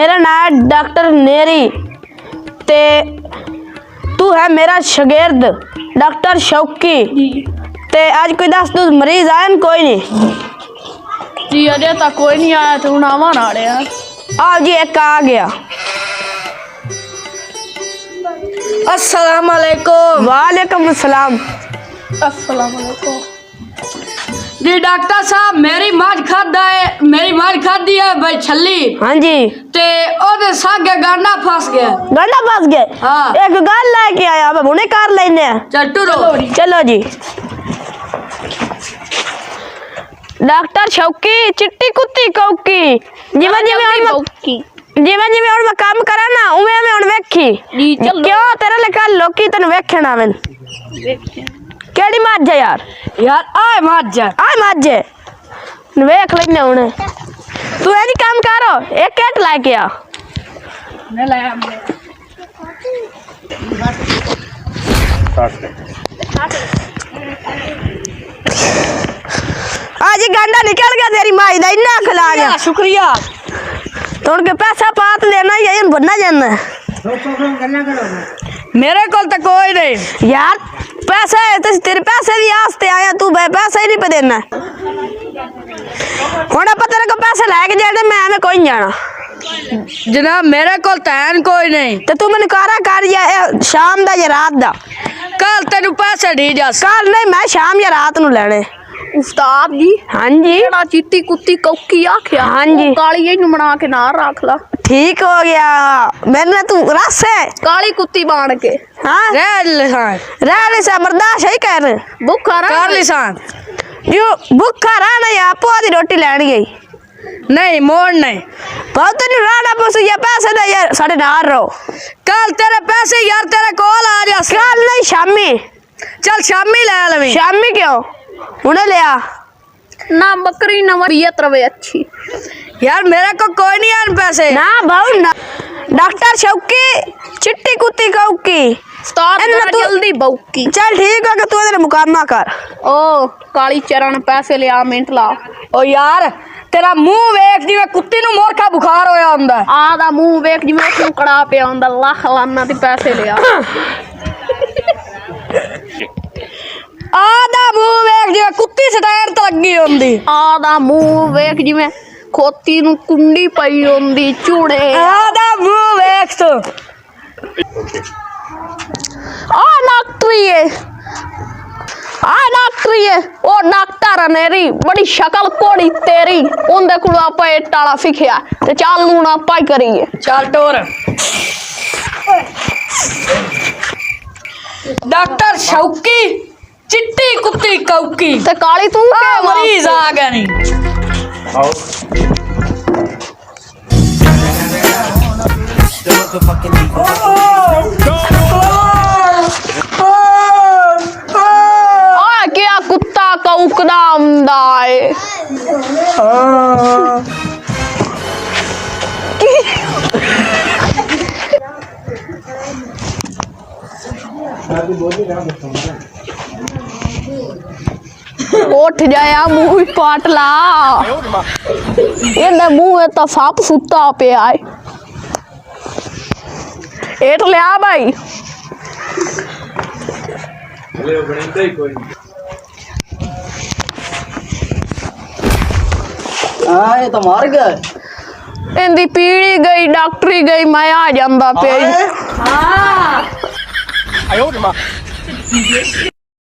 मेरा नाम है डॉक्टर नेरी ते तू है मेरा शागिर्द डॉक्टर शौकी ते आज कोई 10 मरीज आए न कोई नहीं जी अजय तक कोई नहीं आया तो हूँ आवा ना रहा। आओ जी एक आ गया। अस्सलाम वालेकुम। वालेकुम अस्सलाम। अस्सलाम वालेकुम। जी डॉक्टर साहब मेरी माज खादी है भाई छली हाँ जी ते ओदे सागे गांडा फंस गया। गंडा फंस गए। हाँ। एक गल लेके आया अब हुने कार लेने चल टुरो। चलो जी। डॉक्टर शौकी चिट्टी कुत्ती कौकी जिवें जिवें हुण मैं काम करा ना उवें मैं हुण वेखी क्यों तेरे लेखा लोकी तन वेखण आवेन केड़ी मज है यार आए मज वेख लेने हुण तू एनी काम करो एक केट लेके आ मैं लाया हमने आज गांडा निकल गया तेरी माई दा इन्ना खिला गया। शुक्रिया तो उनके पैसा पात लेना या बनना जाना मेरे को तो कोई नहीं यार पैसा है तो तेरे पैसे भी आस्ते आया तू पैसा ही नहीं पे देना होना पता तेरे को पैसे लेके जाने मैं कोई नहीं जाना जनाब मेरे को तैन कोई नहीं तो तू मैंने कारा कर या शाम दा या रात दा कल तेन पैसे दी जा कल नहीं मैं शाम या रात नु लेने उस्ताद जी हाँ जी जेड़ा चिट्टी कुत्ती कौकी आख्या हाँ जी काली यही बना के ना रख ला ठीक हो गया मैंने तू रस है काली कुत्ती बाण के हाँ रह से बर्दाश्त है कर भूखा रहा कर लिसान जो भूखा रहना या आपो आधी रोटी लेनी गई नहीं मोड़ नहीं बहुत नहीं राना बस ये पैसे दे यार साढ़े नार रहो कल तेरे पैसे यार तेरे कॉल आ जा कल नहीं शामी चल शामी ले लवी शामी क्यों उन्हें लिया ना बकरी ना वरियत रवे अच्छी यार मेरे को कोई नहीं आन पैसे ना भाऊ ना डॉक्टर शौकी चिट्टी कुत्ती कौकी उस्ताद जल्दी बौकी चल ठीक है कि तू इधर मुकामा कर ओ काली चरण पैसे ले आ मिनट ला ओ यार तेरा मुंह वेख जिवें कुत्ती नु मोरखा बुखार होया हुंदा आदा मुंह वेख जिवें उस नु कड़ा पिया हुंदा लख लाना ते पैसे ले आ आदा मुंह वेख जिवें कुत्ती स्टैंड ते लगी हुंदी आदा मुंह वेख जिवें खोती नु कुंडी पई हुंदी चूड़े आदा मुंह वेख तू डॉक्टरी है ओ डॉक्टर नेरी बड़ी शक्ल कोड़ी तेरी उनदे कोल आपा एटाला सिखया ते चल नून आपा ही करिए चल टोर डॉक्टर शौकी चिट्टी कुत्ती कौकी ते काली तू के मरीज आ गए नहीं क्या कुत्ता कौकदा आंदा है उठ जाया मुंह पाट ला ये मुंह तो सांप सुता पे आए एट ले आ भाई ये तो मार गए इंदी पीड़ी गई डॉक्टरी गई मैं आ जांदा पे